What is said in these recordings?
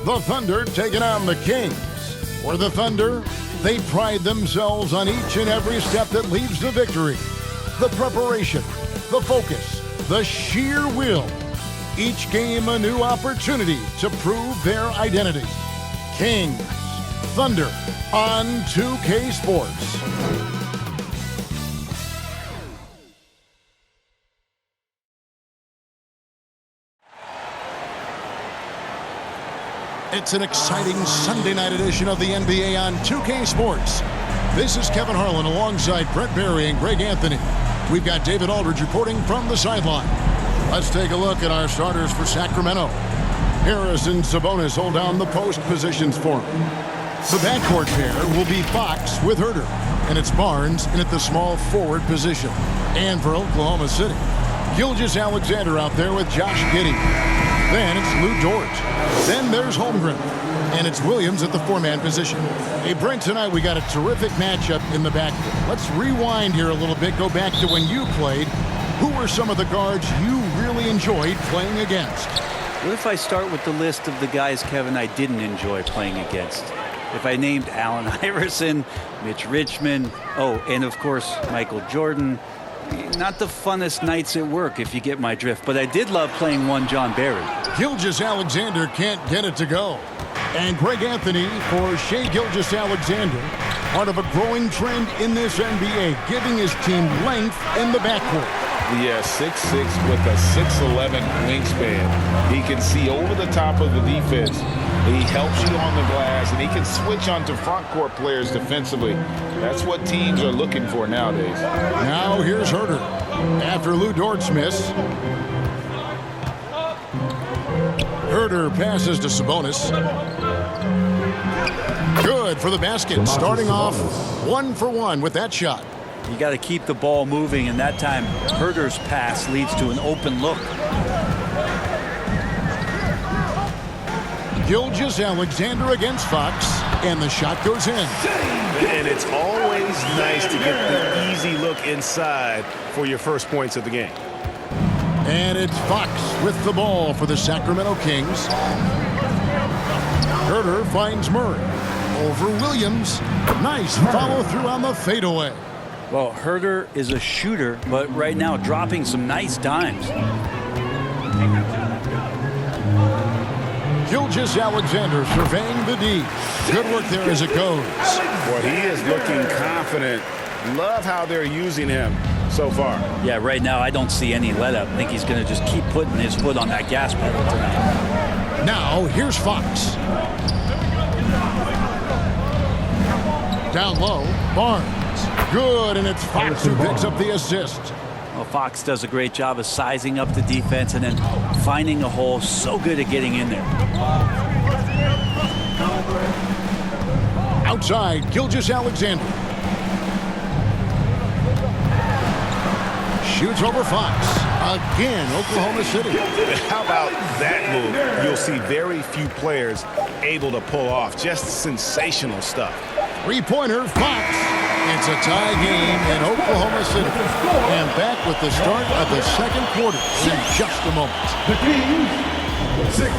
The Thunder taking on the Kings. For the Thunder, they pride themselves on each and every step that leads to victory. The preparation, the focus, the sheer will. Each game a new opportunity to prove their identity. Kings, Thunder on 2K Sports. It's an exciting Sunday night edition of the NBA on 2K Sports. This is Kevin Harlan alongside Brent Barry and Greg Anthony. We've got David Aldridge reporting from the sideline. Let's take a look at our starters for Sacramento. Harris and Sabonis hold down the post positions for him. The backcourt pair will be Fox with Herter, and it's Barnes in at the small forward position. And for Oklahoma City, Gilgeous-Alexander out there with Josh Giddey. Then it's Lou Dort. Then there's Holmgren. And it's Williams at the four-man position. Hey, Brent, tonight we got a terrific matchup in the backcourt. Let's rewind here a little bit, go back to when you played. Who were some of the guards you really enjoyed playing against? What if I start with the list of the guys, Kevin, I didn't enjoy playing against? If I named Allen Iverson, Mitch Richmond, and of course, Michael Jordan. Not the funnest nights at work, if you get my drift, but I did love playing one John Barry. Gilgeous-Alexander can't get it to go. And Greg Anthony for Shai Gilgeous-Alexander, part of a growing trend in this NBA, giving his team length in the backcourt. Yeah, 6'6" with a 6'11" wingspan. He can see over the top of the defense. He helps you on the glass, and he can switch onto front court players defensively. That's what teams are looking for nowadays. Now here's Herter. After Lou Dort's miss, Herter passes to Sabonis. Good for the basket. Starting off 1 for 1 with that shot. You got to keep the ball moving, and that time Herter's pass leads to an open look. Gilgeous-Alexander against Fox, and the shot goes in. And it's always nice to get the easy look inside for your first points of the game. And it's Fox with the ball for the Sacramento Kings. Herter finds Murray. Over Williams. Nice follow through on the fadeaway. Well, Herter is a shooter, but right now dropping some nice dimes. Gilgeous-Alexander surveying the D. Good work there as it goes. Boy, he is looking confident. Love how they're using him so far. Yeah, right now I don't see any let up. I think he's going to just keep putting his foot on that gas pedal tonight. Now, here's Fox. Down low, Barnes. Good, and it's Fox who picks up the assist. Well, Fox does a great job of sizing up the defense and then finding a hole. So good at getting in there. Outside, Gilgeous-Alexander. Shoots over Fox. Again, Oklahoma City. How about that move? You'll see very few players able to pull off. Just sensational stuff. Three-pointer, Fox. It's a tie game in Oklahoma City. And back with the start of the second quarter in just a moment. The Kings, 6.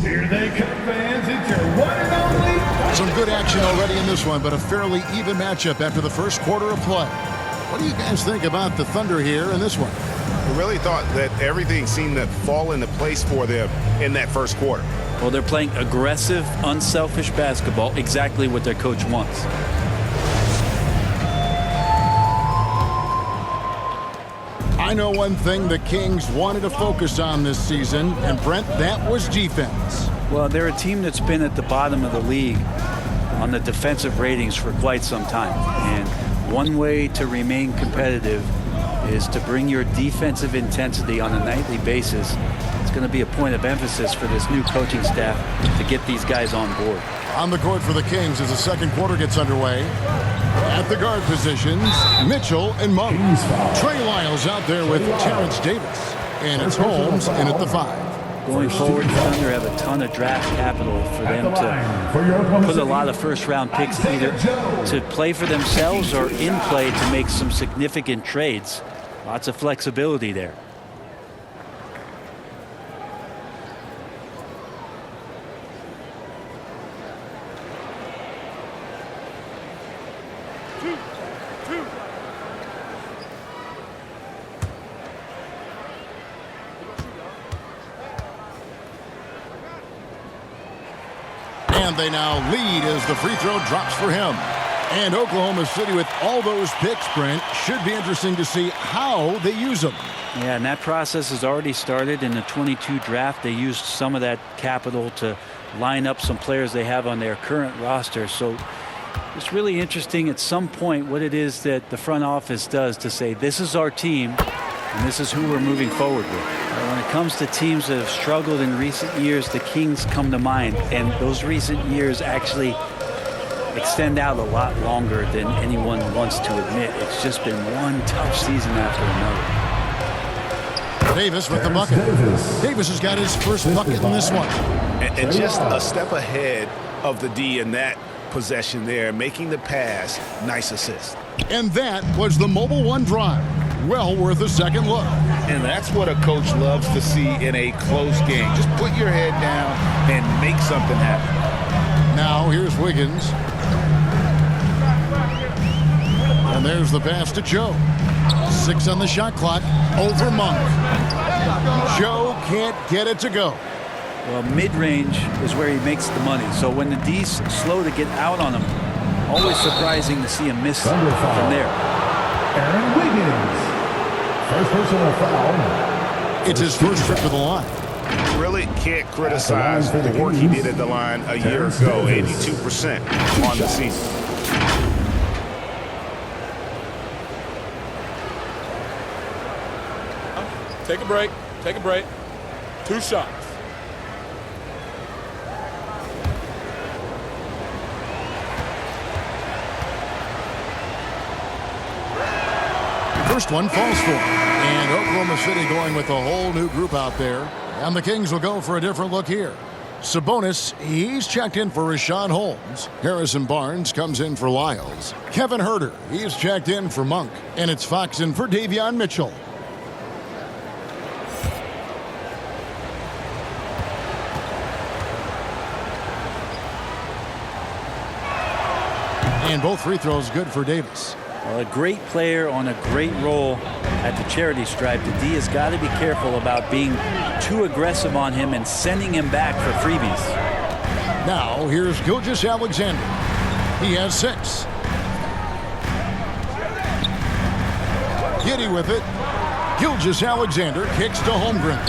Here they come, fans. It's your one and only. Some good action already in this one, but a fairly even matchup after the first quarter of play. What do you guys think about the Thunder here in this one? I really thought that everything seemed to fall into place for them in that first quarter. Well, they're playing aggressive, unselfish basketball, exactly what their coach wants. I know one thing the Kings wanted to focus on this season, and Brent, that was defense. Well, they're a team that's been at the bottom of the league on the defensive ratings for quite some time. And one way to remain competitive is to bring your defensive intensity on a nightly basis. It's going to be a point of emphasis for this new coaching staff to get these guys on board. On the court for the Kings as the second quarter gets underway. At the guard positions, Mitchell and Monk. Trey Lyles out there with Terrence Davis. And it's Holmes in at the 5. Going forward, the Thunder have a ton of draft capital for them to put a lot of first-round picks either to play for themselves or in play to make some significant trades. Lots of flexibility there. And they now lead as the free throw drops for him. And Oklahoma City, with all those picks, Brent, should be interesting to see how they use them. Yeah, and that process has already started in the 22 draft. They used some of that capital to line up some players they have on their current roster. So it's really interesting at some point what it is that the front office does to say, this is our team and this is who we're moving forward with. When it comes to teams that have struggled in recent years, the Kings come to mind, and those recent years actually extend out a lot longer than anyone wants to admit. It's just been one tough season after another. Davis with the bucket. Davis has got his first bucket in this one. And just a step ahead of the D in that possession there, making the pass. Nice assist. And that was the Mobile One drive. Well worth a second look. And that's what a coach loves to see in a close game. Just put your head down and make something happen. Now here's Wiggins. And there's the pass to Joe. 6 on the shot clock. Over Monk. Joe can't get it to go. Well, mid-range is where he makes the money. So when the D's slow to get out on him, always surprising to see him miss from there. Aaron Wiggins. First personal foul. It's his first trip to the line. Really can't criticize the work he did at the line a year ago. 82% on the season. Take a break. Take a break. 2 shots. First one falls for him. And Oklahoma City going with a whole new group out there. And the Kings will go for a different look here. Sabonis, he's checked in for Rashawn Holmes. Harrison Barnes comes in for Lyles. Kevin Huerter, he's checked in for Monk. And it's Fox in for Davion Mitchell. And both free throws good for Davis. Well, a great player on a great role at the charity stripe. The D has got to be careful about being too aggressive on him and sending him back for freebies. Now, here's Gilgeous-Alexander. He has 6. Giddey with it. Gilgeous-Alexander kicks to Holmgren.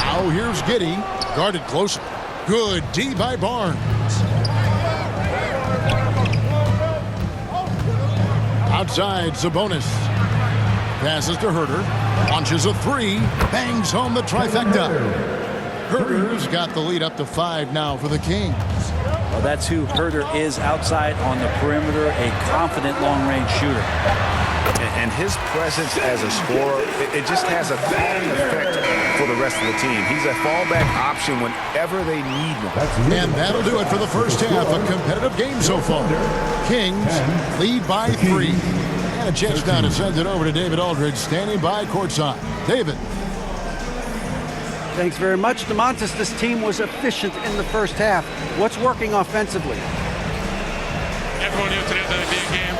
Now, here's Giddey. Guarded closely. Good D by Barnes. Outside, Sabonis. Passes to Huerter. Launches a 3. Bangs home the trifecta. Huerter's got the lead up to 5 now for the Kings. Well, that's who Huerter is outside on the perimeter, a confident long-range shooter. And his presence as a scorer, it just has a calming effect for the rest of the team. He's a fallback option whenever they need one. And that'll do it for the first half. A competitive game so far. Kings lead by 3. And a chance now to send it over to David Aldridge, standing by courtside. David. Thanks very much, DeMontis. This team was efficient in the first half. What's working offensively? Everyone knew today was going to be a game.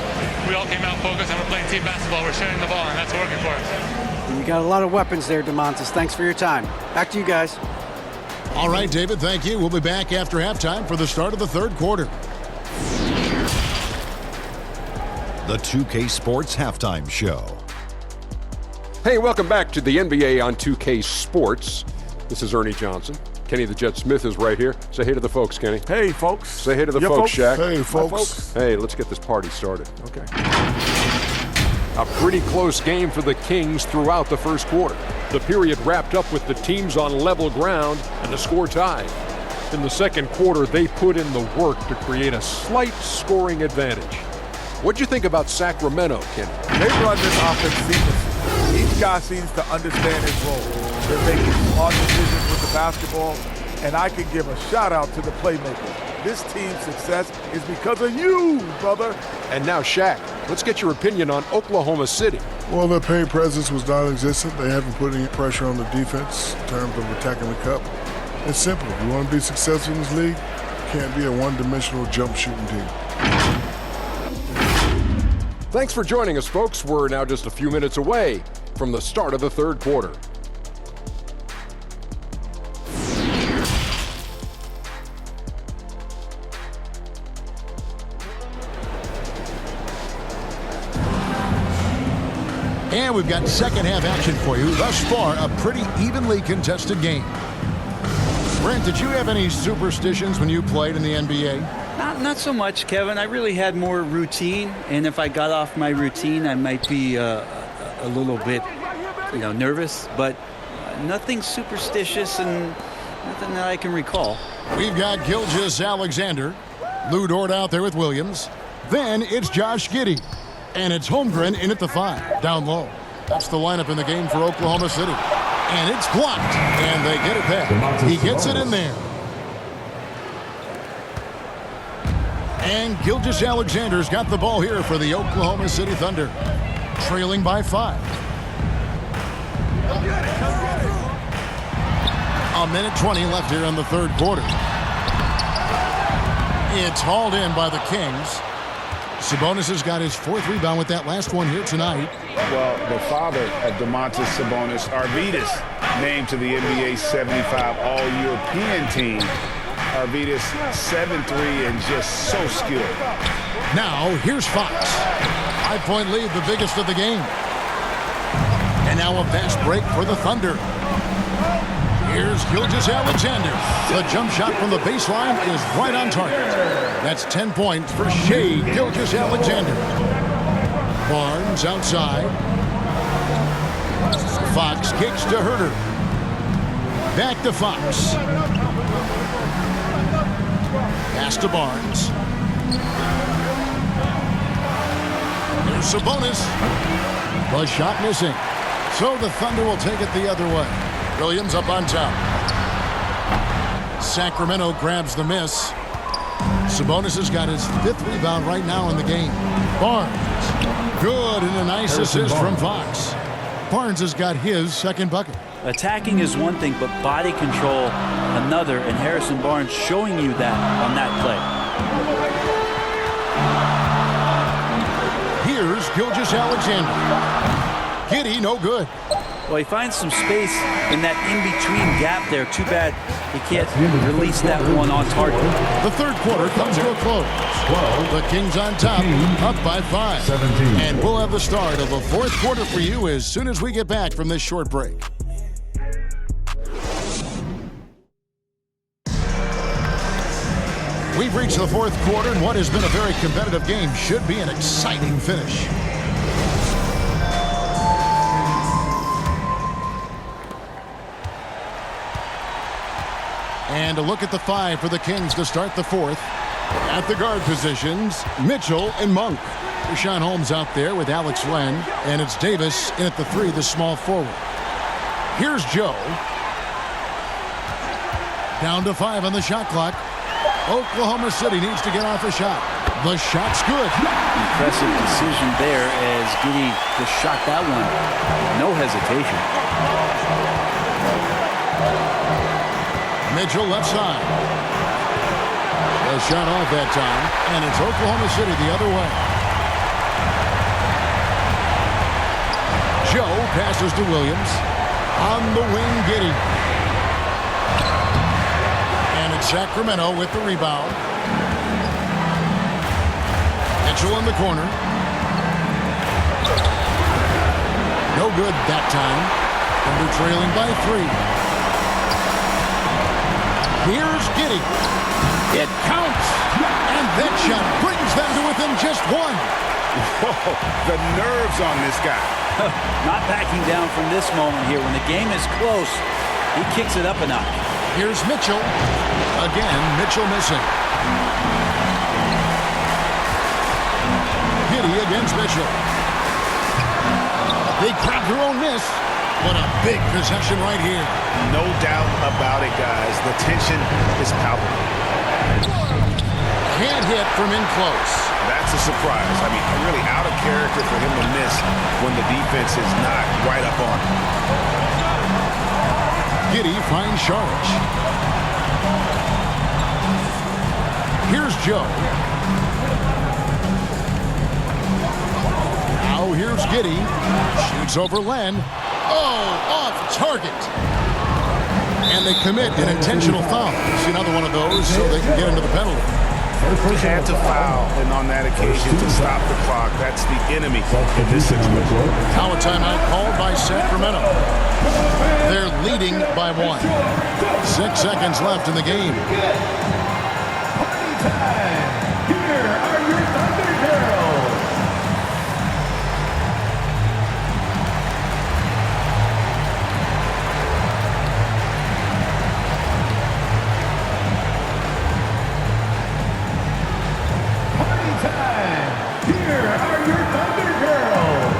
We all came out focused and we're playing team basketball. We're sharing the ball, and that's working for us. You got a lot of weapons there, DeMontis. Thanks for your time. Back to you guys. All right, David, thank you. We'll be back after halftime for the start of the third quarter. The 2K Sports Halftime Show. Hey, welcome back to the NBA on 2K Sports. This is Ernie Johnson. Kenny the Jet Smith is right here. Say hey to the folks, Kenny. Hey, folks. Say hey to the folks, Shaq. Hey, folks. Hey, let's get this party started. Okay. A pretty close game for the Kings throughout the first quarter. The period wrapped up with the teams on level ground and the score tied. In the second quarter, they put in the work to create a slight scoring advantage. What'd you think about Sacramento, Kenny? They run this offense seamlessly. Each guy seems to understand his role. They're making smart decisions with the basketball, and I can give a shout-out to the playmakers. This team's success is because of you, brother. And now, Shaq, let's get your opinion on Oklahoma City. Well, their paint presence was non-existent. They haven't put any pressure on the defense in terms of attacking the cup. It's simple. If you want to be successful in this league, you can't be a one-dimensional jump shooting team. Thanks for joining us, folks. We're now just a few minutes away from the start of the third quarter. And we've got second half action for you. Thus far, a pretty evenly contested game. Brent, did you have any superstitions when you played in the NBA? Not so much, Kevin. I really had more routine, and if I got off my routine, I might be a little bit, nervous, but nothing superstitious and nothing that I can recall. We've got Gilgeous-Alexander. Lou Dort out there with Williams. Then it's Josh Giddey. And it's Holmgren in at the 5, down low. That's the lineup in the game for Oklahoma City. And it's blocked, and they get it back. He gets it in there. And Gilgeous-Alexander's got the ball here for the Oklahoma City Thunder. Trailing by 5. A minute 20 left here in the third quarter. It's hauled in by the Kings. Sabonis has got his 4th rebound with that last one here tonight. Well, the father of Domantas Sabonis, Arvydas, named to the NBA 75 All-European team. Arvydas 7'3" and just so skilled. Now, here's Fox. 5-point lead, the biggest of the game. And now a fast break for the Thunder. Here's Gilgeous-Alexander. The jump shot from the baseline is right on target. That's 10 points for Shai Gilgeous-Alexander. Barnes outside. Fox kicks to Herter. Back to Fox. Pass to Barnes. There's Sabonis. The shot missing. So the Thunder will take it the other way. Williams up on top. Sacramento grabs the miss. Sabonis has got his 5th rebound right now in the game. Barnes. Good, and a nice assist from Fox. Barnes has got his 2nd bucket. Attacking is one thing, but body control another, and Harrison Barnes showing you that on that play. Here's Gilgeous-Alexander. Giddey, no good. Well, he finds some space in that in-between gap there. Too bad he can't release that one on target. The third quarter comes to a close. The Kings on top, up by 5. 17. And we'll have the start of the 4th quarter for you as soon as we get back from this short break. We've reached the 4th quarter, and what has been a very competitive game should be an exciting finish. And a look at the 5 for the Kings to start the 4th. At the guard positions, Mitchell and Monk. Rashawn Holmes out there with Alex Len. And it's Davis in at the 3, the small forward. Here's Joe. Down to 5 on the shot clock. Oklahoma City needs to get off a shot. The shot's good. Impressive decision there as Giddey just shot that one. No hesitation. Mitchell left side. The shot off that time, and it's Oklahoma City the other way. Joe passes to Williams. On the wing, Giddey. And it's Sacramento with the rebound. Mitchell in the corner. No good that time. Thunder trailing by 3. Here's Giddey. It counts. And that shot brings them to within just 1. Whoa, the nerves on this guy. Not backing down from this moment here. When the game is close, he kicks it up a notch. Here's Mitchell. Again, Mitchell missing. Giddey against Mitchell. They grabbed their own miss. What a big possession right here. No doubt about it, guys. The tension is palpable. Can't hit from in close. That's a surprise. I mean, really out of character for him to miss when the defense is not right up on him. Giddey finds Saric. Here's Joe. Now here's Giddey. Shoots over Len. Oh, off target. And they commit an intentional foul. See another one of those so they can get into the penalty. had to foul, and on that occasion to stop the clock. That's the enemy in this situation. Now a timeout called by Sacramento. They're leading by 1. 6 seconds left in the game. Here are your Thunder Girls. Party time. Here are your Thunder Girls.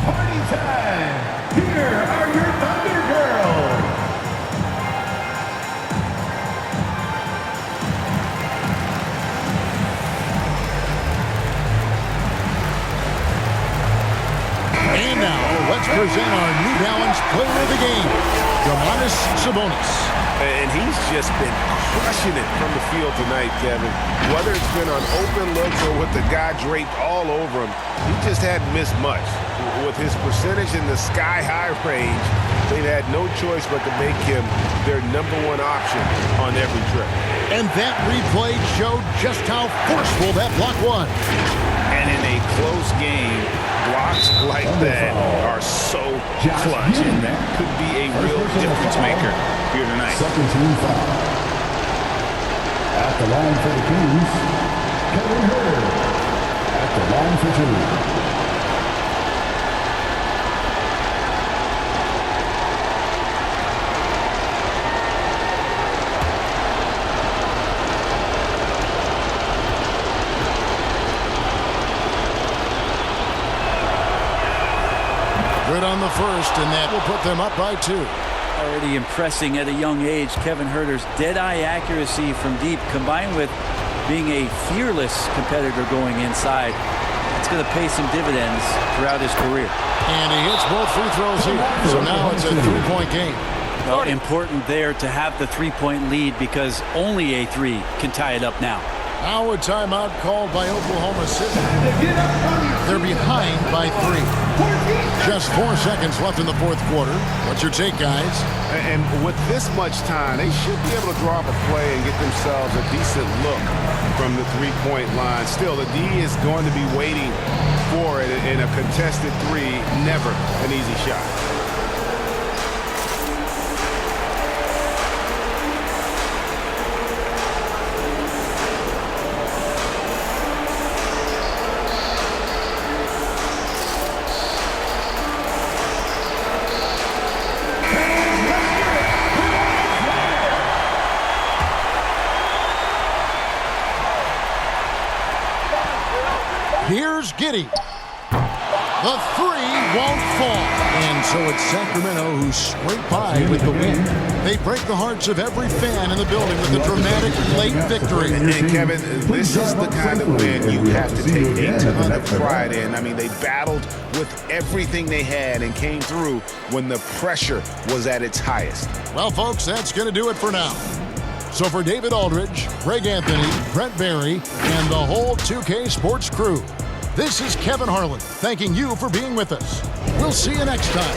Party time! Here are your Thunder Girls! And now, let's present our New Balance player of the game, Domantas Sabonis. And he's just been crushing it from the field tonight, Kevin. Whether it's been on open looks or with the guy draped all over him, he just hadn't missed much. With his percentage in the sky-high range, they've had no choice but to make him their #1 option on every trip. And that replay showed just how forceful that block was. And in a close game, blocks like that are so clutch, and that could be a real difference maker here tonight. Second team foul. At the line for the Kings, Kevin Herter. At the line for 2. Good on the first, and that will put them up by 2. Already impressing at a young age, Kevin Herter's dead-eye accuracy from deep, combined with being a fearless competitor going inside. It's going to pay some dividends throughout his career. And he hits both free throws here. So now it's a 3-point game. Well, important there to have the 3-point lead because only a 3 can tie it up now. Now a timeout called by Oklahoma City. They're behind by 3. Just 4 seconds left in the fourth quarter. What's your take, guys? And with this much time, they should be able to draw up a play and get themselves a decent look from the three-point line. Still, the D is going to be waiting for it in a contested 3. Never an easy shot. Here's Giddey. The 3 won't fall. And so it's Sacramento who scrape by with the win. They break the hearts of every fan in the building with a dramatic late victory. And Kevin, this is the kind of win you have to take a ton of pride in. I mean, they battled with everything they had and came through when the pressure was at its highest. Well, folks, that's going to do it for now. So for David Aldridge, Greg Anthony, Brent Barry, and the whole 2K Sports crew, this is Kevin Harlan thanking you for being with us. We'll see you next time.